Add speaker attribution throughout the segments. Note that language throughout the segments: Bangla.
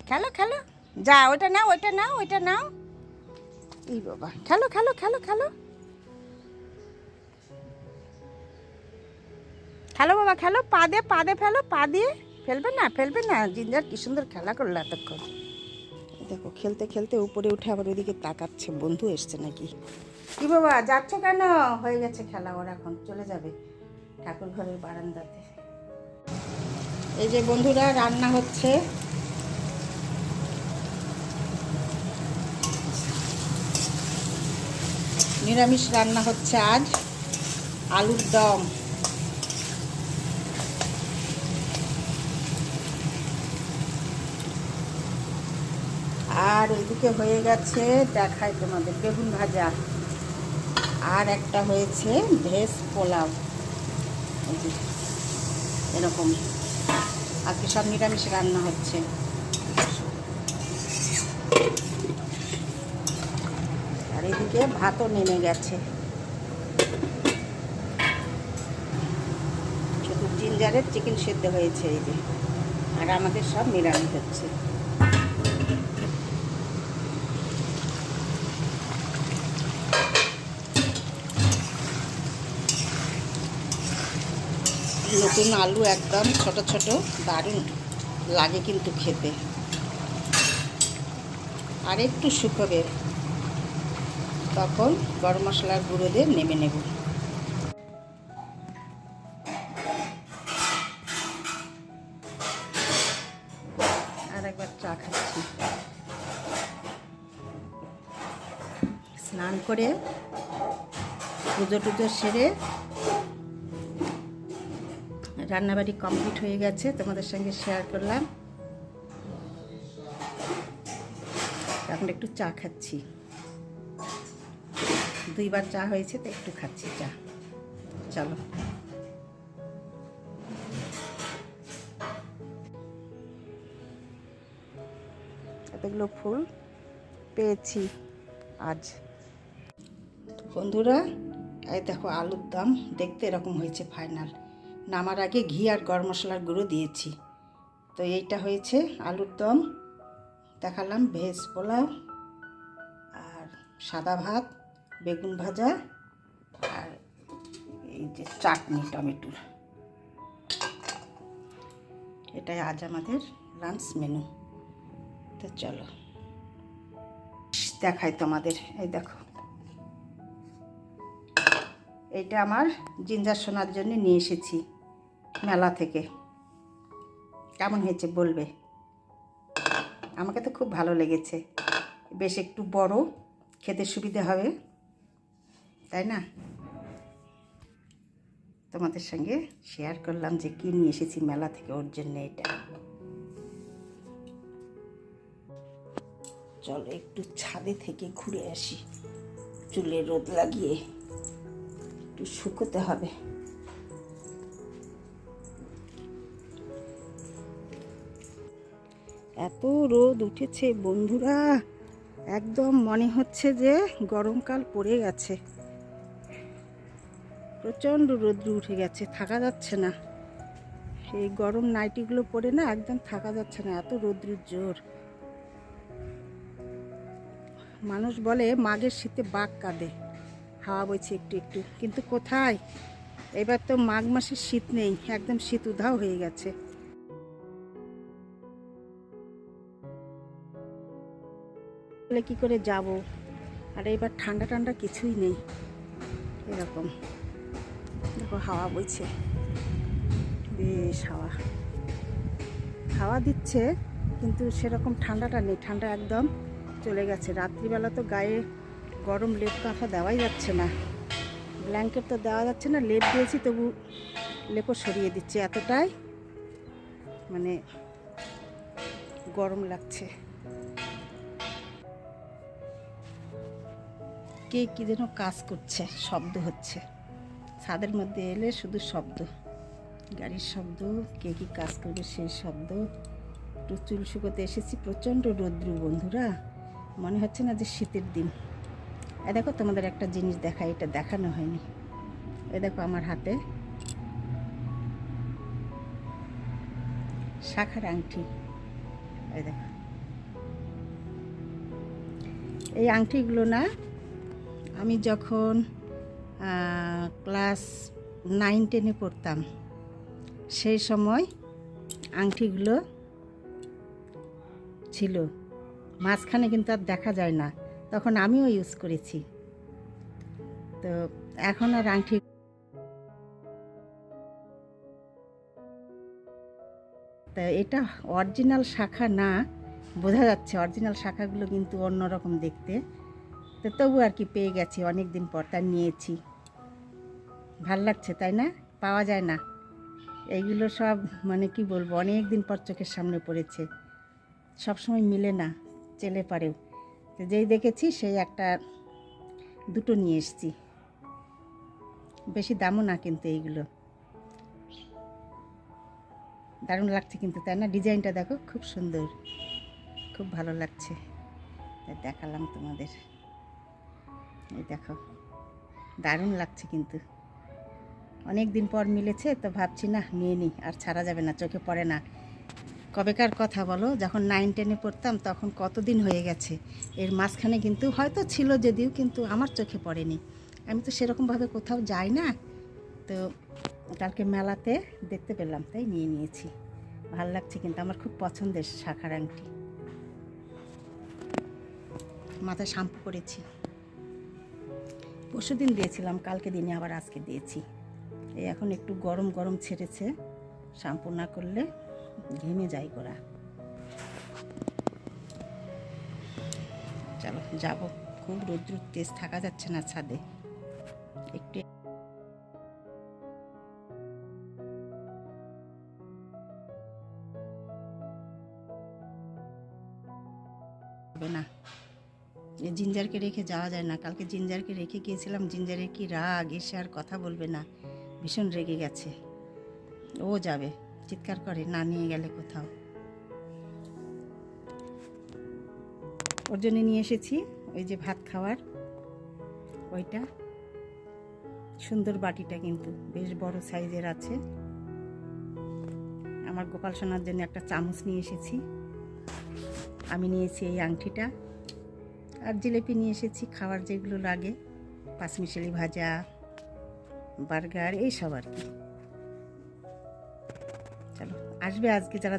Speaker 1: খেলো খেলো, যা ওইটা নাও, ওইটা নাও, ওইটা নাও। এই বাবা, খেলো খেলো খেলো খেলো খেলো বাবা, খেলো। পা দিয়ে, পা দিয়ে ফেলো, পা দিয়ে। ফেলবে না, ফেলবে না। জিঞ্জার কি সুন্দর খেলা করলো এতক্ষণ। দেখো খেলতে খেলতে উপরে উঠে আবার ওইদিকে তাকাচ্ছে, বন্ধু এসছে নাকি। কি বাবা, যাচ্ছ কেন? হয়ে গেছে খেলা, ওর এখন চলে যাবে ঠাকুর ঘরের বারান্দাতে। এই যে বন্ধুরা, রান্না হচ্ছে। নিরামিষ রান্না হচ্ছে আজ, আলুর দম। আর ওইদিকে হয়ে গেছে, দেখাই তোমাদের, বেগুন ভাজা। আর একটা হয়েছে ভেজ পোলাও। এরকম আজকে সব নিরামিষ রান্না হচ্ছে। আর এদিকে ভাতও নেমে গেছে, শুধু জিঞ্জারের চিকেন সেদ্ধ হয়েছে এই যে। আর আমাদের সব নিরামিষ হচ্ছে। নতুন আলু একদম ছোট ছোট, দারুণ লাগে কিন্তু খেতে। আর একটু শুকোবে, তখন গরম মশলার গুঁড়ো দিয়ে নেমে নেব। আর একবার চা খাচ্ছি। স্নান করে পুজো টুজো সেরে রান্নাবাড়ি কমপ্লিট হয়ে গেছে, তোমাদের সঙ্গে শেয়ার করলাম। এখন একটু চা খাচ্ছি, 2বার চা হয়েছে তো একটু খাচ্ছি চা। চলো। এতগুলো ফুল পেয়েছি আজ। বন্ধুরা, এই দেখো আলুর দম দেখতে এরকম হয়েছে ফাইনাল। নামার আগে ঘি আর গরম মশলার গুঁড়ো দিয়েছি। তো এইটা হয়েছে আলুর দম, দেখালাম ভেজ পোলাও, আর সাদা ভাত, বেগুন ভাজা, আর এই যে চাটনি টমেটোর। এটাই আজ আমাদের লাঞ্চ মেনু। তো চলো দেখাই তোমাদের। এই দেখো, এইটা আমার জিঞ্জার সোনার জন্য নিয়ে এসেছি মেলা থেকে। কেমন হয়েছে বলবে? আমাকে তো খুব ভালো লেগেছে। বেশ একটু বড়, খেতে সুবিধে হবে, তাই না? তোমাদের সঙ্গে শেয়ার করলাম যে কি নিয়ে এসেছি মেলা থেকে ওর জন্য। এটা চলো একটু ছাদে থেকে ঘুরে আসি, চুলে রোদ লাগিয়ে একটু শুকোতে হবে। এত রোদ উঠেছে বন্ধুরা, একদম মনে হচ্ছে যে গরমকাল পড়ে গেছে। প্রচণ্ড রোদ্র উঠে গেছে, থাকা যাচ্ছে না। এই গরম নাইটিগুলো পরে না একদম থাকা যাচ্ছে না, এত রোদ্রের জোর। মানুষ বলে মাঘের শীতে বাঘ কাঁদে, হাওয়া বইছে একটু একটু, কিন্তু কোথায়? এবার তো মাঘ মাসের শীত নেই, একদম শীত উধাও হয়ে গেছে। কি করে যাব? আর এবার ঠান্ডা ঠান্ডা কিছুই নেই, এরকম দেখো হাওয়া বইছে, বেশ হাওয়া হাওয়া দিচ্ছে, কিন্তু সেরকম ঠান্ডাটা নেই। ঠান্ডা একদম চলে গেছে। রাত্রিবেলা তো গায়ে গরম লেপ কাঁথা দেওয়াই যাচ্ছে না, ব্ল্যাঙ্কেট তো দেওয়া যাচ্ছে না। লেপ দিয়েছি তবু লেপও সরিয়ে দিচ্ছে, এতটাই মানে গরম লাগছে। কে কী যেন কাজ করছে, শব্দ হচ্ছে ছাদের মধ্যে এলে, শুধু শব্দ, গাড়ির শব্দ, কে কী কাজ করবে সেই শব্দ। একটু চুল শুকোতে এসেছি, প্রচণ্ড রৌদ্র বন্ধুরা, মনে হচ্ছে না যে শীতের দিন। এ দেখো তোমাদের একটা জিনিস দেখাই, এটা দেখানো হয়নি। এ দেখো আমার হাতে শাখার আংটি, এই দেখো এই আংটিগুলো না আমি যখন ক্লাস 9-10-এ পড়তাম সেই সময় আংটিগুলো ছিল, মাঝখানে কিন্তু আর দেখা যায় না, তখন আমিও ইউজ করেছি। তো এখন আর আংটি তা এটা অরিজিনাল শাখা না, বোঝা যাচ্ছে অরিজিনাল শাখাগুলো কিন্তু অন্যরকম দেখতে। তো তবু আর কি পেয়ে গেছি অনেক দিন পর, তা নিয়েছি। ভাল লাগছে তাই না? পাওয়া যায় না এইগুলো সব, মানে কি বলবো, অনেক দিন পর চোখের সামনে পড়েছে। সবসময় মিলে না, চেলে পারেও। তো যেই দেখেছি সেই একটা দুটো নিয়ে এসেছি। বেশি দামও না কিন্তু এইগুলো। দারুণ লাগছে কিন্তু তাই না? ডিজাইনটা দেখো, খুব সুন্দর, খুব ভালো লাগছে। দেখালাম তোমাদের, এই দেখো, দারুণ লাগছে কিন্তু। অনেক দিন পর মিলেছে তো ভাবছি না নিয়ে নিই, আর ছাড়া যাবে না, চোখে পড়ে না। কবেকার কথা বলো, যখন 9-10-এ পড়তাম তখন কতদিন হয়ে গেছে। এর মাঝখানে কিন্তু হয়তো ছিল যদিও, কিন্তু আমার চোখে পড়েনি। আমি তো সেরকমভাবে কোথাও যাই না, তো কালকে মেলাতে দেখতে পেলাম তাই নিয়ে নিয়েছি। ভাল লাগছে কিন্তু, আমার খুব পছন্দের শাখার আংটি। মাথায় শ্যাম্পু করেছি, পরশুদিন দিয়েছিলাম, কালকে দিনে আবার আজকে দিয়েছি। এই এখন একটু গরম গরম ছেড়েছে, শ্যাম্পু না করলে ঘেমে যায় গোড়া। চলো যাব, খুব রৌদ্র তেজ, থাকা যাচ্ছে না ছাদে। একটু হবে না, জিঞ্জারকে রেখে যাওয়া যায় না। কালকে জিঞ্জারকে রেখে গিয়েছিলাম, জিঞ্জারের কি রাগ, এসে আর কথা বলবে না, ভীষণ রেগে গেছে। ও যাবে, চিৎকার করে না নিয়ে গেলে কোথাও। ওর জন্য নিয়ে এসেছি ওই যে ভাত খাওয়ার ওইটা, সুন্দর বাটিটা কিন্তু বেশ বড় সাইজের আছে। আমার গোপাল সোনার জন্য একটা চামচ নিয়ে এসেছি। আমি নিয়েছি এই আংটিটা, আর জিলেপি নিয়ে এসেছি খাওয়ার যেগুলো লাগে, পাঁচমিশালি ভাজা, বার্গার, এইসব আর কি। চলো, আসবে আজকে যারা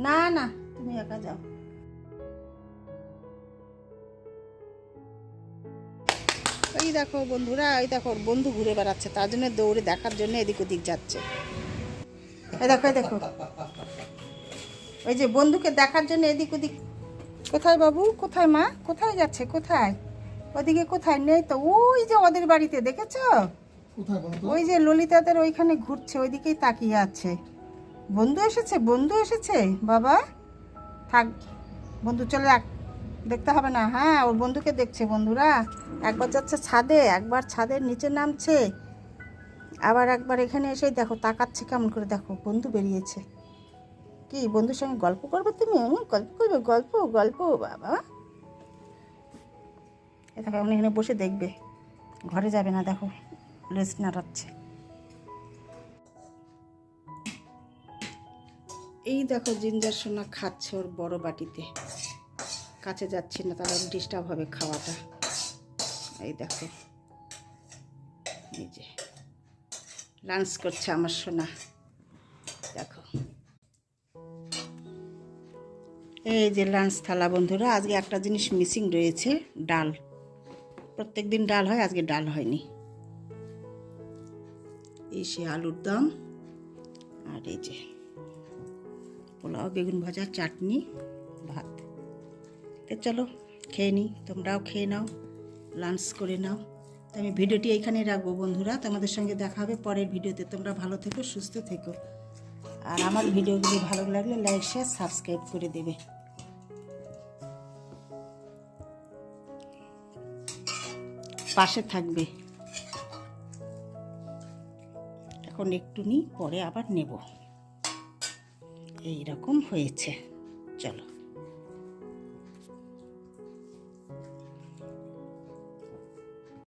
Speaker 1: না না, তুমি একা যাও। এই দেখো বন্ধুরা, এই দেখো বন্ধু ঘুরে বেড়াচ্ছে, তার জন্য দৌড়ে দেখার জন্য এদিক ওদিক যাচ্ছে। এই দেখো, এই দেখো, ওই যে বন্ধুকে দেখার জন্য এদিক ওদিক। কোথায় বাবু, কোথায় মা, কোথায় যাচ্ছে, কোথায়? ওদিকে কোথায় নেই তো, ওই যে ওদের বাড়িতে দেখেছো, ওই যে ললিতাদের ওইখানে ঘুরছে, ওইদিকেই তাকিয়ে আছে। বন্ধু এসেছে, বন্ধু এসেছে বাবা, থাক, বন্ধু চলে যাক, দেখতে হবে না। হ্যাঁ, ওর বন্ধুকে দেখছে বন্ধুরা। একবার যাচ্ছে ছাদে, একবার ছাদের নিচে নামছে, আবার একবার এখানে এসে দেখো তাকাচ্ছে কেমন করে, দেখো বন্ধু বেরিয়েছে। কি বন্ধুর সঙ্গে গল্প করবে তুমি? গল্প করবে, গল্প গল্প বাবা। এটা কেমন এখানে বসে দেখবে, ঘরে যাবে না, দেখো লেজ নাড়াচ্ছে। এই দেখো জিঞ্জার সোনা খাচ্ছে ওর বড় বাটিতে, কাছে যাচ্ছি না, তাহলে ডিস্টার্ব হবে খাওয়াটা। এই দেখো, এই যে লাঞ্চ করছে আমার সোনা, দেখো এই যে লাঞ্চ থালা। বন্ধুরা আজকে একটা জিনিস মিসিং রয়েছে, ডাল। প্রত্যেক দিন ডাল হয়, আজকে ডাল হয়নি। এই সে আলুর দম, আর এই যে পোলাও, বেগুন ভাজা, চাটনি, ভাত। তো চলো খেয়ে নিই, তোমরাও খেয়ে নাও, লাঞ্চ করে নাও। তো আমি ভিডিওটি এইখানে রাখবো বন্ধুরা, তোমাদের সঙ্গে দেখা হবে পরের ভিডিওতে। তোমরা ভালো থেকো, সুস্থ থেকো, আর আমার ভিডিওগুলি ভালো লাগলে লাইক, শেয়ার, সাবস্ক্রাইব করে দেবে। পাশে থাকবে। এখন একটু নিই, পরে আবার নেব। এই রকম হয়েছে। চলো।